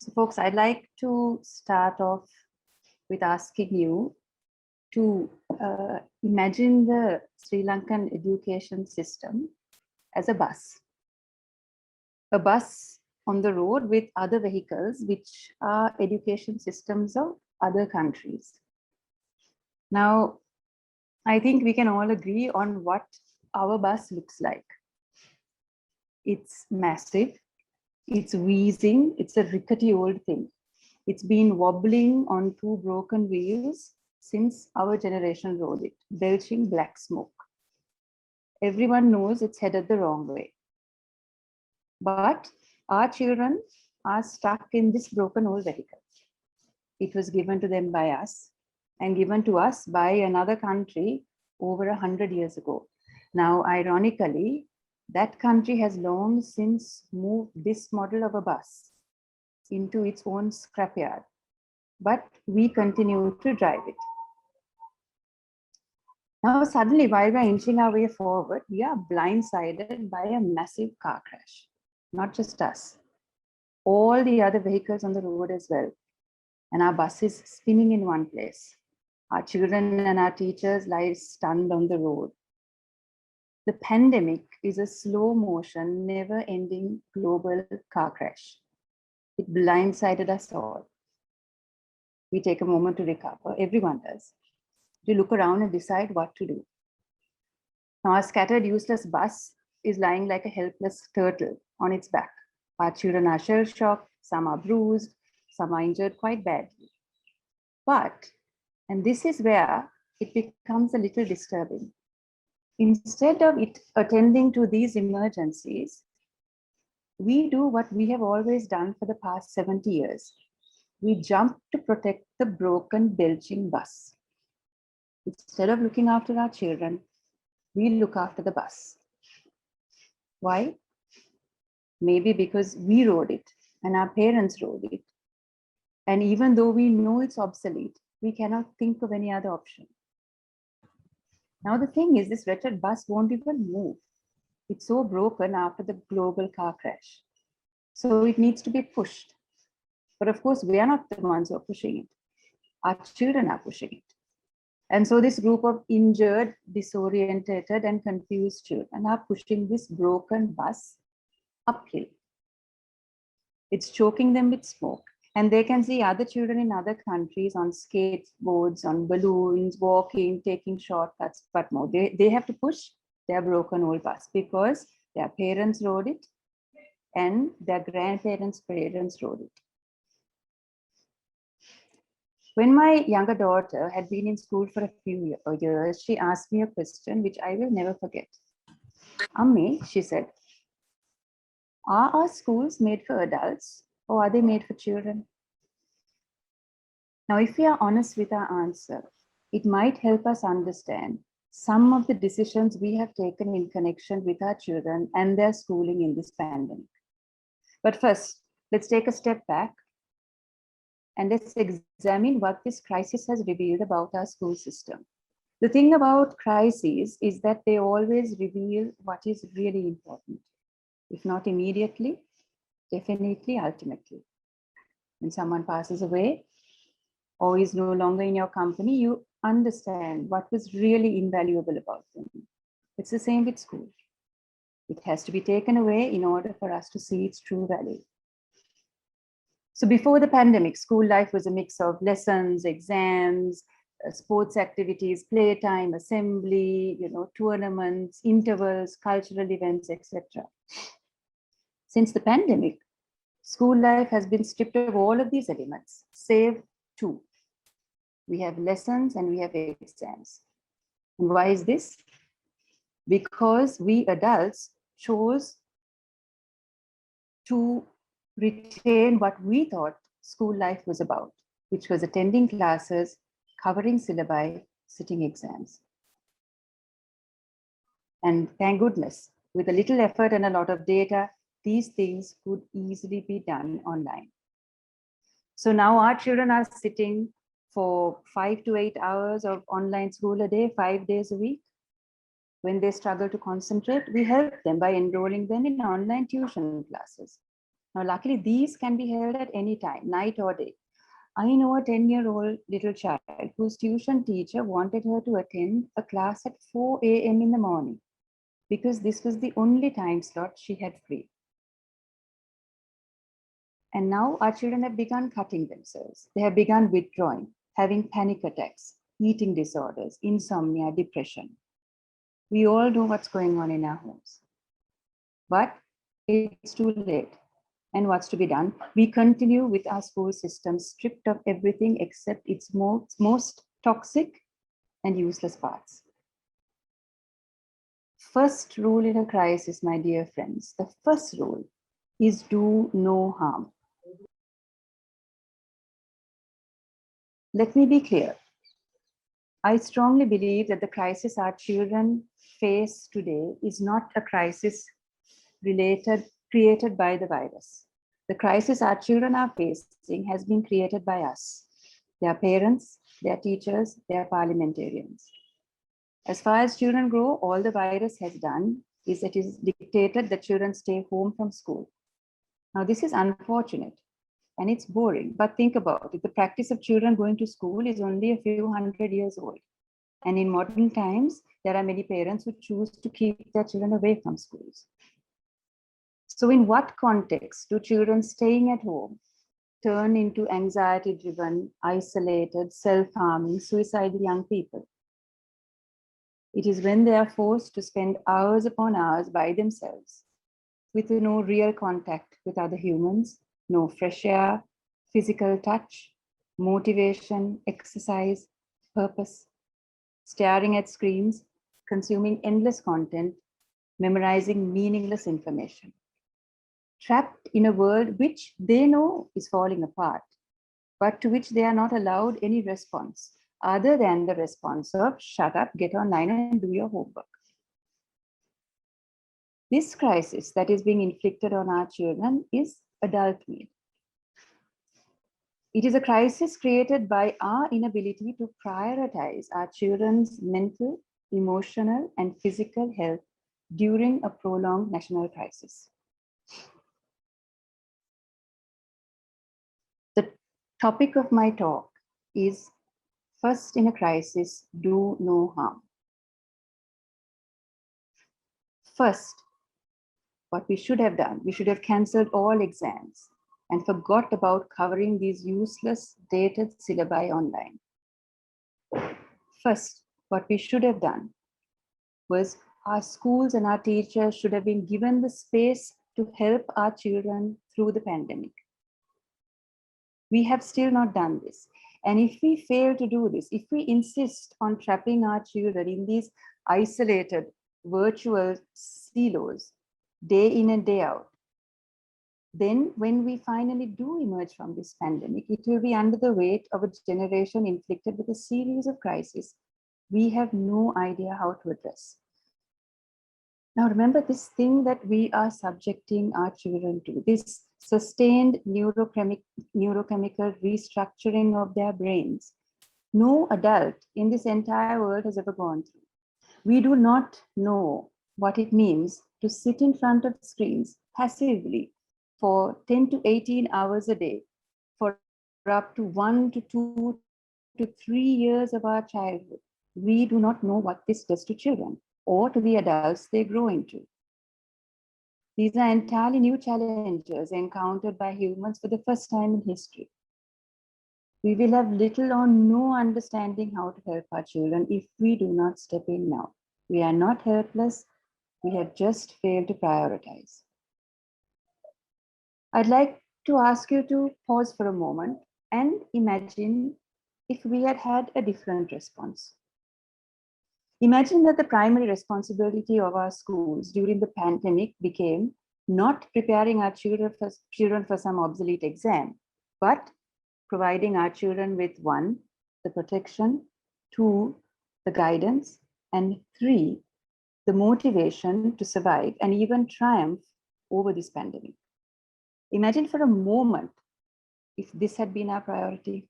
So folks, I'd like to start off with asking you to imagine the Sri Lankan education system as a bus on the road with other vehicles, which are education systems of other countries. Now, I think we can all agree on what our bus looks like. It's massive, it's wheezing, it's a rickety old thing. It's been wobbling on two broken wheels since our generation rode it, belching black smoke. Everyone knows it's headed the wrong way. But our children are stuck in this broken old vehicle. It was given to them by us and given to us by another country over 100 years ago. Now, ironically, that country has long since moved this model of a bus into its own scrapyard, but we continue to drive it. Now, suddenly, while we're inching our way forward, we are blindsided by a massive car crash. Not just us, all the other vehicles on the road as well. And our bus is spinning in one place. Our children and our teachers lie stunned on the road. The pandemic is a slow motion, never ending global car crash. It blindsided us all. We take a moment to recover, everyone does, to look around and decide what to do. Now, our scattered, useless bus is lying like a helpless turtle on its back. Our children are shell-shocked, some are bruised, some are injured quite badly. But, and this is where it becomes a little disturbing. Instead of it attending to these emergencies, we do what we have always done for the past 70 years. We jump to protect the broken, belching bus. Instead of looking after our children, we look after the bus. Why? Maybe because we rode it and our parents rode it. And even though we know it's obsolete, we cannot think of any other option. Now the thing is, this wretched bus won't even move. It's so broken after the global car crash. So it needs to be pushed. But of course, we are not the ones who are pushing it. Our children are pushing it. And so this group of injured, disorientated, and confused children are pushing this broken bus uphill. It's choking them with smoke. And they can see other children in other countries on skateboards, on balloons, walking, taking shortcuts, but more. They have to push their broken old bus because their parents rode it and their grandparents' parents rode it. When my younger daughter had been in school for a few years, she asked me a question which I will never forget. Ammi, she said, are our schools made for adults or are they made for children? Now, if we are honest with our answer, it might help us understand some of the decisions we have taken in connection with our children and their schooling in this pandemic. But first, let's take a step back and let's examine what this crisis has revealed about our school system. The thing about crises is that they always reveal what is really important, if not immediately, definitely ultimately. When someone passes away or is no longer in your company, you understand what was really invaluable about them. It's the same with school. It has to be taken away in order for us to see its true value. So before the pandemic, school life was a mix of lessons, exams, sports activities, playtime, assembly, tournaments, intervals, cultural events, etc. Since the pandemic, school life has been stripped of all of these elements, save two. We have lessons and we have exams. And why is this? Because we adults chose to retain what we thought school life was about, which was attending classes, covering syllabi, sitting exams. And thank goodness, with a little effort and a lot of data, these things could easily be done online. So now our children are sitting for 5 to 8 hours of online school a day, 5 days a week. When they struggle to concentrate, we help them by enrolling them in online tuition classes. Now, luckily, these can be held at any time, night or day. I know a 10-year-old little child whose tuition teacher wanted her to attend a class at 4 a.m. in the morning because this was the only time slot she had free. And now our children have begun cutting themselves. They have begun withdrawing, having panic attacks, eating disorders, insomnia, depression. We all know what's going on in our homes. But it's too late. And what's to be done? We continue with our school system stripped of everything except its most toxic and useless parts. First rule in a crisis, my dear friends, the first rule is do no harm. Let me be clear. I strongly believe that the crisis our children face today is not a crisis created by the virus. The crisis our children are facing has been created by us, their parents, their teachers, their parliamentarians. As far as children grow, all the virus has done is it is dictated that children stay home from school. Now, this is unfortunate and it's boring, but think about it. The practice of children going to school is only a few hundred years old. And in modern times, there are many parents who choose to keep their children away from schools. So in what context do children staying at home turn into anxiety-driven, isolated, self-harming, suicidal young people? It is when they are forced to spend hours upon hours by themselves with no real contact with other humans, no fresh air, physical touch, motivation, exercise, purpose, staring at screens, consuming endless content, memorizing meaningless information. Trapped in a world which they know is falling apart, but to which they are not allowed any response other than the response of shut up, get online and do your homework. This crisis that is being inflicted on our children is adult-made. It is a crisis created by our inability to prioritize our children's mental, emotional, and physical health during a prolonged national crisis. The topic of my talk is first in a crisis, do no harm. First, what we should have done, we should have cancelled all exams and forgot about covering these useless dated syllabi online. First, what we should have done was our schools and our teachers should have been given the space to help our children through the pandemic. We have still not done this. And if we fail to do this, if we insist on trapping our children in these isolated virtual silos, day in and day out, then when we finally do emerge from this pandemic, it will be under the weight of a generation inflicted with a series of crises we have no idea how to address. Now remember this thing that we are subjecting our children to, this sustained neurochemical restructuring of their brains. No adult in this entire world has ever gone through. We do not know what it means to sit in front of screens passively for 10 to 18 hours a day for up to 1 to 2 to 3 years of our childhood. We do not know what this does to children or to the adults they grow into. These are entirely new challenges encountered by humans for the first time in history. We will have little or no understanding how to help our children if we do not step in now. We are not helpless, we have just failed to prioritize. I'd like to ask you to pause for a moment and imagine if we had had a different response. Imagine that the primary responsibility of our schools during the pandemic became not preparing our children for some obsolete exam, but providing our children with 1, the protection, 2, the guidance, and 3, the motivation to survive and even triumph over this pandemic. Imagine for a moment if this had been our priority.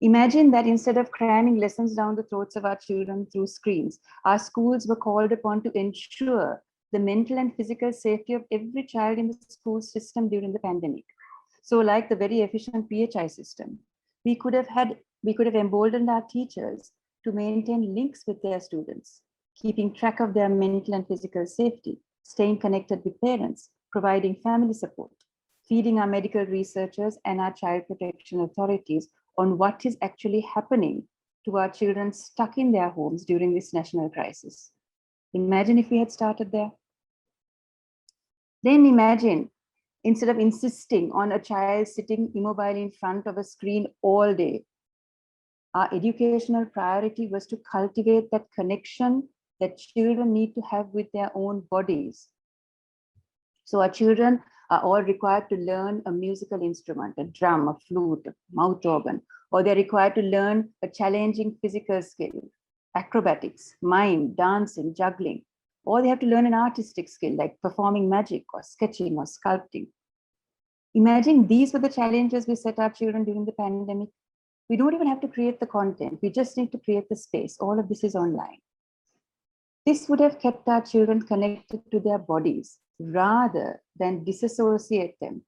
Imagine that instead of cramming lessons down the throats of our children through screens, our schools were called upon to ensure the mental and physical safety of every child in the school system during the pandemic. So like the very efficient PHI system, we could have emboldened our teachers to maintain links with their students, keeping track of their mental and physical safety, staying connected with parents, providing family support, feeding our medical researchers and our child protection authorities on what is actually happening to our children stuck in their homes during this national crisis. Imagine if we had started there. Then imagine, instead of insisting on a child sitting immobile in front of a screen all day, our educational priority was to cultivate that connection that children need to have with their own bodies. So our children are all required to learn a musical instrument, a drum, a flute, a mouth organ, or they're required to learn a challenging physical skill, acrobatics, mime, dancing, juggling, or they have to learn an artistic skill like performing magic or sketching or sculpting. Imagine these were the challenges we set our children during the pandemic. We don't even have to create the content. We just need to create the space. All of this is online. This would have kept our children connected to their bodies rather than disassociate them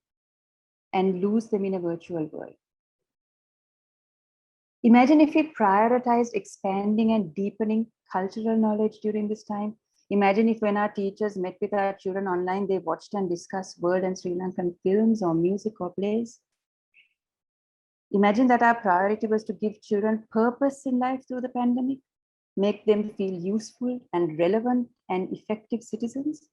and lose them in a virtual world. Imagine if we prioritized expanding and deepening cultural knowledge during this time. Imagine if when our teachers met with our children online, they watched and discussed world and Sri Lankan films or music or plays. Imagine that our priority was to give children purpose in life through the pandemic, make them feel useful and relevant and effective citizens.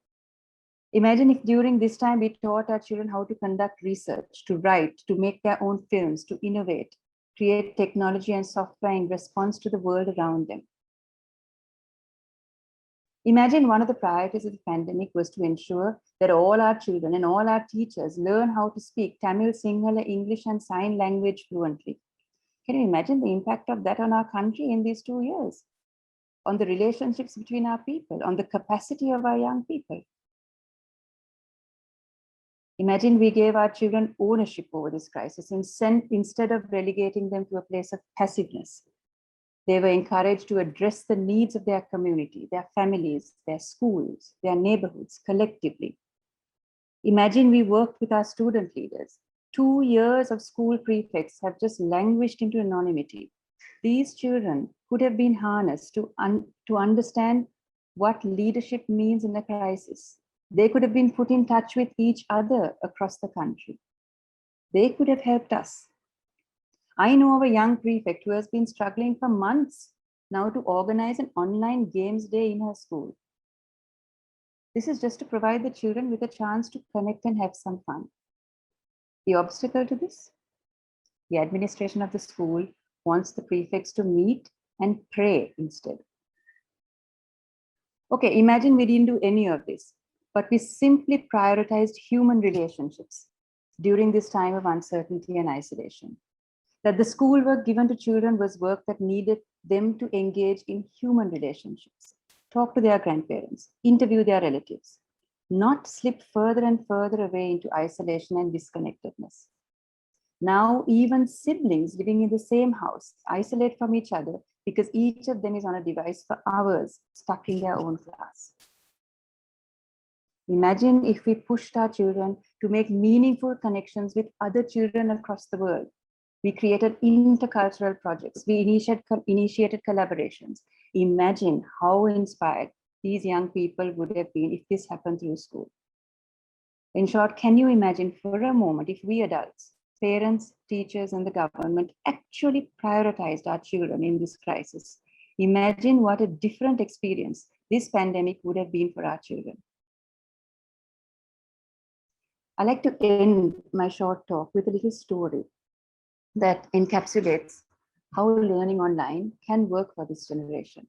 Imagine if during this time we taught our children how to conduct research, to write, to make their own films, to innovate, create technology and software in response to the world around them. Imagine one of the priorities of the pandemic was to ensure that all our children and all our teachers learn how to speak Tamil, Sinhala, English, and sign language fluently. Can you imagine the impact of that on our country in these 2 years? On the relationships between our people, on the capacity of our young people? Imagine we gave our children ownership over this crisis instead of relegating them to a place of passiveness. They were encouraged to address the needs of their community, their families, their schools, their neighborhoods collectively. Imagine we worked with our student leaders. 2 years of school prefects have just languished into anonymity. These children could have been harnessed to understand what leadership means in a crisis. They could have been put in touch with each other across the country. They could have helped us. I know of a young prefect who has been struggling for months now to organize an online games day in her school. This is just to provide the children with a chance to connect and have some fun. The obstacle to this? The administration of the school wants the prefects to meet and pray instead. Okay, imagine we didn't do any of this, but we simply prioritized human relationships during this time of uncertainty and isolation. That the schoolwork given to children was work that needed them to engage in human relationships, talk to their grandparents, interview their relatives, not slip further and further away into isolation and disconnectedness. Now, even siblings living in the same house isolate from each other because each of them is on a device for hours, stuck in their own class. Imagine if we pushed our children to make meaningful connections with other children across the world. We created intercultural projects. We initiated collaborations. Imagine how inspired these young people would have been if this happened through school. In short, can you imagine for a moment if we adults, parents, teachers, and the government actually prioritized our children in this crisis? Imagine what a different experience this pandemic would have been for our children. I like to end my short talk with a little story that encapsulates how learning online can work for this generation.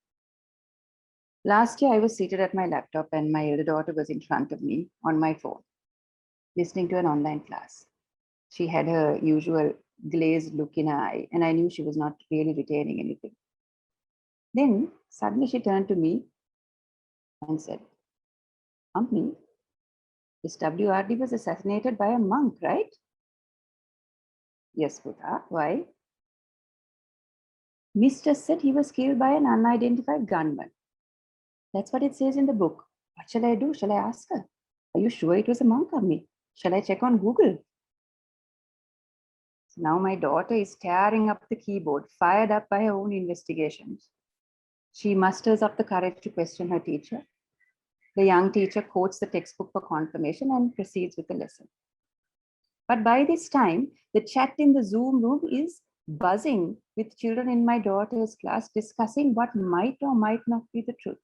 Last year, I was seated at my laptop and my elder daughter was in front of me on my phone, listening to an online class. She had her usual glazed look in her eye, and I knew she was not really retaining anything. Then suddenly she turned to me and said, "Mummy, this WRD was assassinated by a monk, right?" "Yes, Putha, why?" "Miss just said he was killed by an unidentified gunman. That's what it says in the book. What shall I do? Shall I ask her? Are you sure it was a monk or me? Shall I check on Google? So now my daughter is tearing up the keyboard, fired up by her own investigations. She musters up the courage to question her teacher. The young teacher quotes the textbook for confirmation and proceeds with the lesson. But by this time, the chat in the Zoom room is buzzing with children in my daughter's class discussing what might or might not be the truth.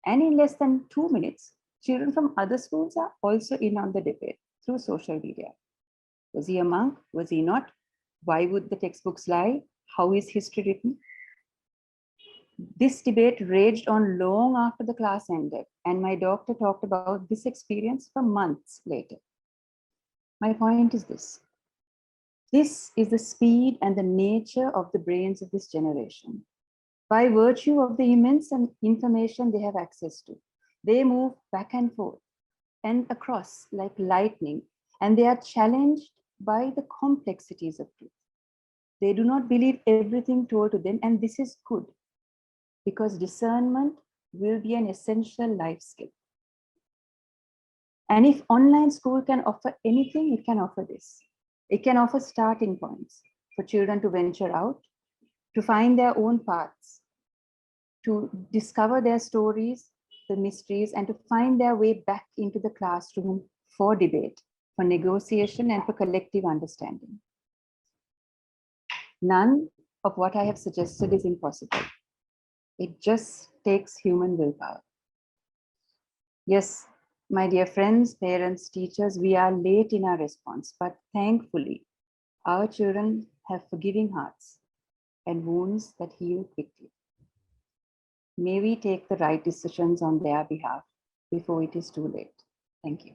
And in less than 2 minutes, children from other schools are also in on the debate through social media. Was he a monk? Was he not? Why would the textbooks lie? How is history written? This debate raged on long after the class ended, and my doctor talked about this experience for months later. My point is this. This is the speed and the nature of the brains of this generation. By virtue of the immense information they have access to, they move back and forth and across like lightning, and they are challenged by the complexities of truth. They do not believe everything told to them, and this is good, because discernment will be an essential life skill. And if online school can offer anything, it can offer this. It can offer starting points for children to venture out, to find their own paths, to discover their stories, the mysteries, and to find their way back into the classroom for debate, for negotiation, and for collective understanding. None of what I have suggested is impossible. It just takes human willpower. Yes, my dear friends, parents, teachers, we are late in our response, but thankfully, our children have forgiving hearts and wounds that heal quickly. May we take the right decisions on their behalf before it is too late. Thank you.